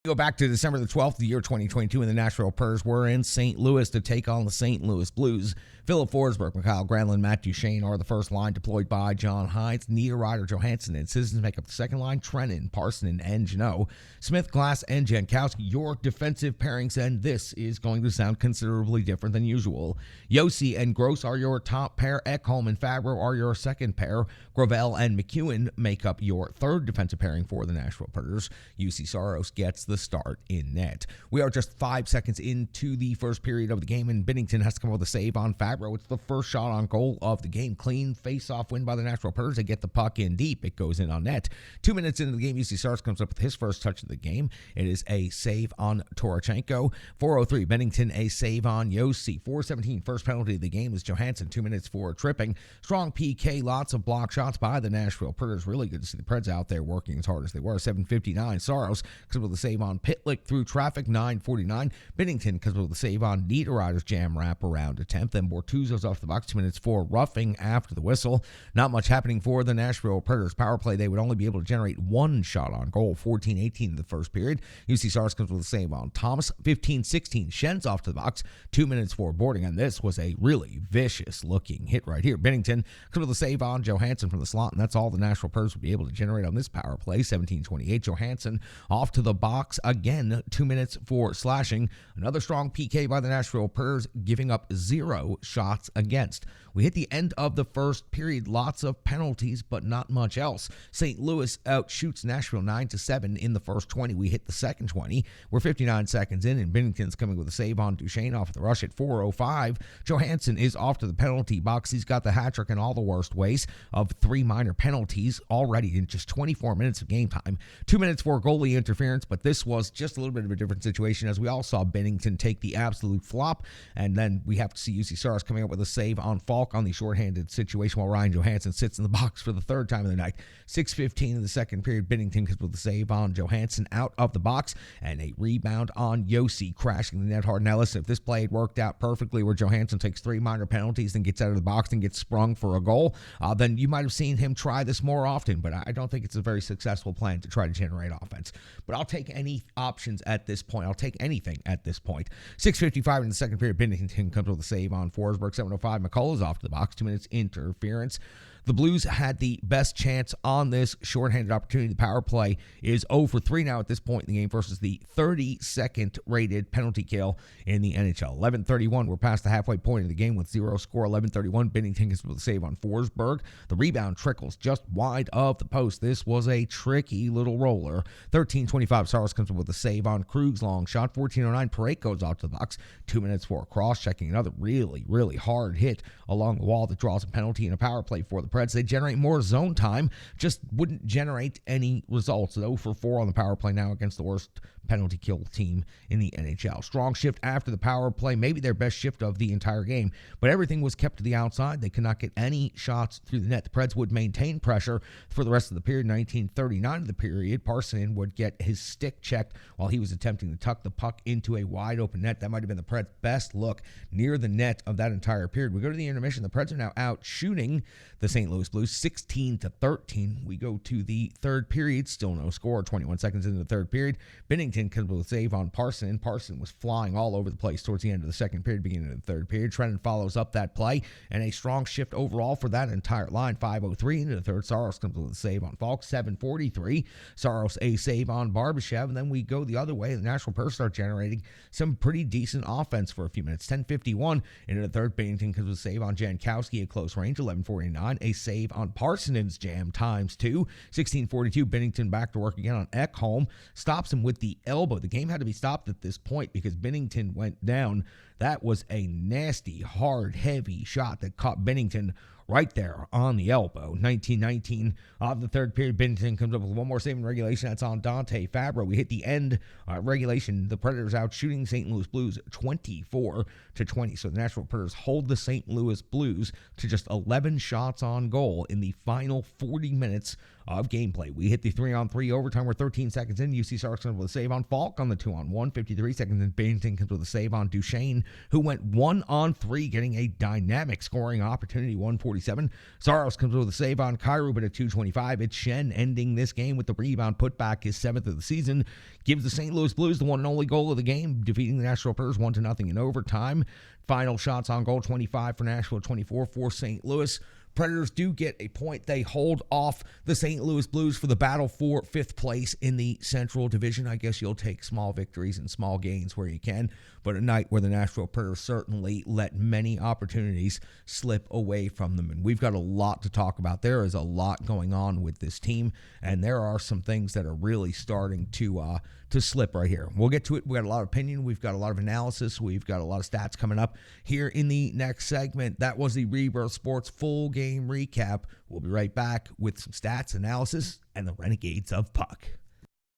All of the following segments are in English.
Go back to December the 12th, the year 2022, and the Nashville Predators were in St. Louis to take on the St. Louis Blues. Philip Forsberg, Mikhail Granlund, Matt Duchene are the first line, deployed by John Hines. Niederreiter, Johansson, and Citizens make up the second line. Trennan, Parson, and Jeannot. Smith, Glass, and Jankowski, your defensive pairings, and this is going to sound considerably different than usual. Yossi and Gross are your top pair. Ekholm and Fabro are your second pair. Gravel and McEwen make up your third defensive pairing for the Nashville Predators. UC Saros gets the start in net. We are just 5 seconds into the first period of the game, and Binnington has to come up with a save on Fabro. It's the first shot on goal of the game. Clean face-off win by the Nashville Predators. They get the puck in deep. It goes in on net. 2 minutes into the game, UC Saros comes up with his first touch of the game. It is a save on Torachenko. 4:03, Binnington a save on Yossi. 4:17, first penalty of the game is Johansson. 2 minutes for tripping. Strong PK, lots of block shots by the Nashville Predators. Really good to see the Preds out there working as hard as they were. 7:59, Saros comes with a save on Pitlick through traffic. 9:49, Binnington comes with a save on Niederreiter's jam wrap around attempt. Then Bortuzzo's off the box. 2 minutes for roughing after the whistle. Not much happening for the Nashville Predators. Power play, they would only be able to generate one shot on goal. 14:18 in the first period. UC Saros comes with a save on Thomas. 15:16, Schen's off to the box. 2 minutes for boarding, and this was a really vicious-looking hit right here. Binnington comes with a save on Johansson from the slot, and that's all the Nashville Predators would be able to generate on this power play. 17:28, Johansson off to the box again. 2 minutes for slashing. Another strong PK by the Nashville Predators, giving up 0 shots against. We hit the end of the first period. Lots of penalties, but not much else. St. Louis outshoots Nashville 9-7 in the first 20. We hit the second 20. We're 59 seconds in, and Binnington's coming with a save on Duchene off the rush at 4:05. Johansson is off to the penalty box. He's got the hat trick in all the worst ways of 3 minor penalties already in just 24 minutes of game time. 2 minutes for goalie interference, but this was just a little bit of a different situation as we all saw Binnington take the absolute flop, and then we have to see UC Saros coming up with a save on Falk on the shorthanded situation while Ryan Johansson sits in the box for the third time of the night. 6:15 in the second period, Binnington comes with a save on Johansson out of the box, and a rebound on Yossi crashing the net hard. Now listen, if this play had worked out perfectly where Johansson takes 3 minor penalties, then gets out of the box and gets sprung for a goal, then you might have seen him try this more often, but I don't think it's a very successful plan to try to generate offense. But I'll take any options at this point. I'll take anything at this point. 6:55 in the second period, Binnington comes with a save on Forsberg. 7:05, McCullough's off to the box. 2 minutes interference. The Blues had the best chance on this shorthanded opportunity. The power play is 0 for 3 now at this point in the game versus the 32nd rated penalty kill in the NHL. 11:31, we're past the halfway point of the game with 0 score. 11:31, Binnington gets with a save on Forsberg. The rebound trickles just wide of the post. This was a tricky little roller. 13:25, Saros comes with a save on Krug's long shot. 14:09, Parayko goes out to the box. 2 minutes for cross-checking. Another really, really hard hit along the wall that draws a penalty and a power play for the Preds. They generate more zone time, just wouldn't generate any results. 0 for 4 on the power play now against the worst penalty kill team in the NHL. Strong shift after the power play, maybe their best shift of the entire game, but everything was kept to the outside. They could not get any shots through the net. The Preds would maintain pressure for the rest of the period. 19:39 of the period, Parson would get his stick checked while he was attempting to tuck the puck into a wide open net. That might have been the Preds' best look near the net of that entire period. We go to the intermission. The Preds are now out shooting the St. Louis Blues 16-13. We go to the third period, still no score. 21 seconds into the third period, Binnington comes with a save on Parson. Parson was flying all over the place towards the end of the second period, beginning of the third period. Trennan follows up that play, and a strong shift overall for that entire line. 5:03 into the third, Saros comes with a save on Falk. 7:43, Saros a save on Barbashev, and then we go the other way. The Nashville Predators start generating some pretty decent offense for a few minutes. 10:51 into the third, Binnington comes with a save on Jankowski at close range. 11:49, a save on Parson's jam ×2. 16:42, Binnington back to work again on Ekholm. Stops him with the elbow. The game had to be stopped at this point because Binnington went down. That was a nasty, hard, heavy shot that caught Binnington right there on the elbow. 19:19 of the third period, Binnington comes up with one more save in regulation. That's on Dante Fabro. We hit the end regulation. The Predators out shooting St. Louis Blues 24-20. So the Nashville Predators hold the St. Louis Blues to just 11 shots on goal in the final 40 minutes of gameplay. We hit the 3-on-3 overtime. We're 13 seconds in. UC Sarks comes with a save on Falk on the 2-on-1. 53 seconds in. Bennington comes with a save on Duchesne, who went 1-on-3, getting a dynamic scoring opportunity. 147. Saros comes with a save on Cairo, but at 2:25. It's Shen ending this game with the rebound, put back his 7th of the season. Gives the St. Louis Blues the one and only goal of the game, defeating the Nashville Predators 1-0 in overtime. Final shots on goal, 25 for Nashville, 24 for St. Louis. Predators do get a point. They hold off the St. Louis Blues for the battle for 5th place in the Central Division. I guess you'll take small victories and small gains where you can, but a night where the Nashville Predators certainly let many opportunities slip away from them. And we've got a lot to talk about. There is a lot going on with this team, and there are some things that are really starting to slip right here. We'll get to it. We've got a lot of opinion. We've got a lot of analysis. We've got a lot of stats coming up here in the next segment. That was the Rebirth Sports full game recap. We'll be right back with some stats, analysis, and the Renegades of Puck.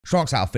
Strong Style Fit